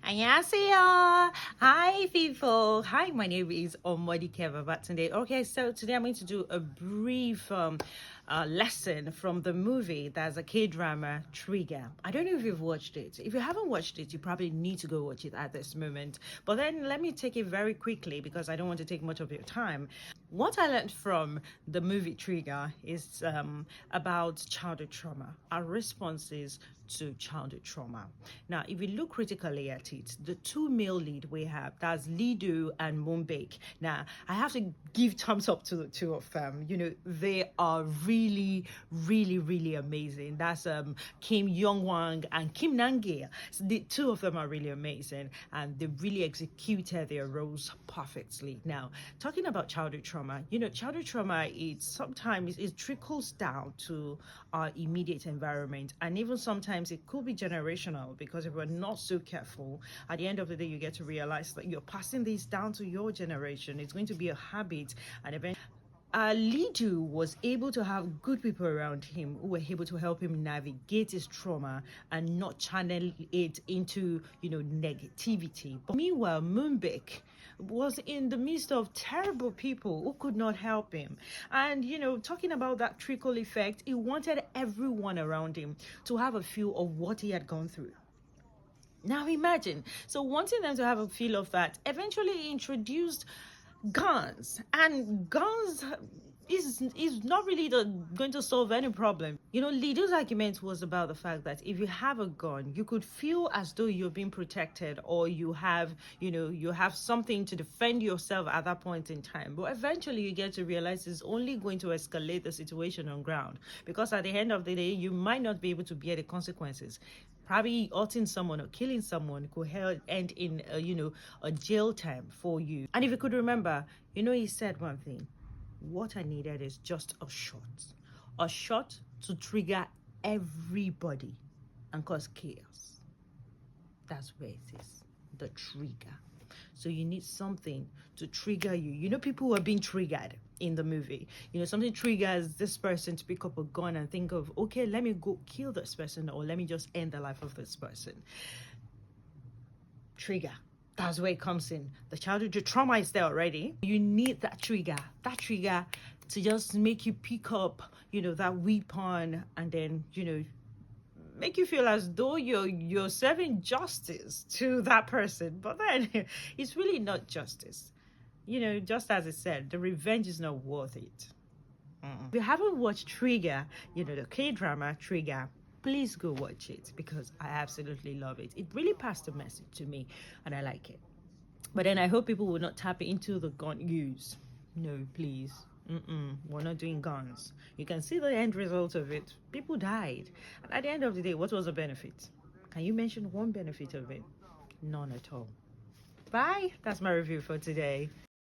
Annyeonghaseyo. Hi people. Hi, my name is Omodi Keva today. Okay, so today I'm going to do a brief lesson from the movie. That's a K-drama, Trigger. I don't know if you've watched it. If you haven't watched it, you probably need to go watch it at this moment. But then let me take it very quickly because I don't want to take much of your time. What I learned from the movie Trigger is about childhood trauma, our responses to childhood trauma. Now, if you look critically at it, the two male lead we have, that's Lido and Moonbake. Now, I have to give thumbs up to the two of them. You know, they are really, really amazing. That's Kim Young-wang and Kim Nangi. So the two of them are really amazing, and they really executed their roles perfectly. Now, talking about childhood trauma, you know, childhood trauma, it trickles down to our immediate environment, and even sometimes it could be generational, because if we're not so careful, at the end of the day, you get to realize that you're passing this down to your generation. It's going to be a habit, and eventually Lidu was able to have good people around him who were able to help him navigate his trauma and not channel it into, you know, negativity. But meanwhile, Moonbek was in the midst of terrible people who could not help him. And, you know, talking about that trickle effect, he wanted everyone around him to have a feel of what he had gone through. Now imagine, so wanting them to have a feel of that, eventually he introduced guns, and guns is not really going to solve any problem. You know, Lido's argument was about the fact that if you have a gun, you could feel as though you're being protected, or you have, you know, you have something to defend yourself at that point in time. But eventually you get to realize it's only going to escalate the situation on ground, because at the end of the day, you might not be able to bear the consequences. Probably hurting someone or killing someone could end in a jail time for you. And if you could remember, you know, he said one thing: what I needed is just a shot to trigger everybody and cause chaos. That's where it is, the trigger. So you need something to trigger you. You know, people who are being triggered in the movie. You know, something triggers this person to pick up a gun and think of, okay, let me go kill this person, or let me just end the life of this person. Trigger. That's where it comes in. The childhood trauma is there already. You need that trigger to just make you pick up, you know, that weapon, and then, you know, make you feel as though you're serving justice to that person. But then it's really not justice. You know, just as I said, the revenge is not worth it. If you haven't watched Trigger, you know, the K-drama Trigger, please go watch it, because I absolutely love it. It really passed a message to me, and I like it. But then I hope people will not tap into the gun use. No, please. We're not doing guns. You can see the end result of it. People died. And at the end of the day, what was the benefit? Can you mention one benefit of it? None at all. Bye. That's my review for today.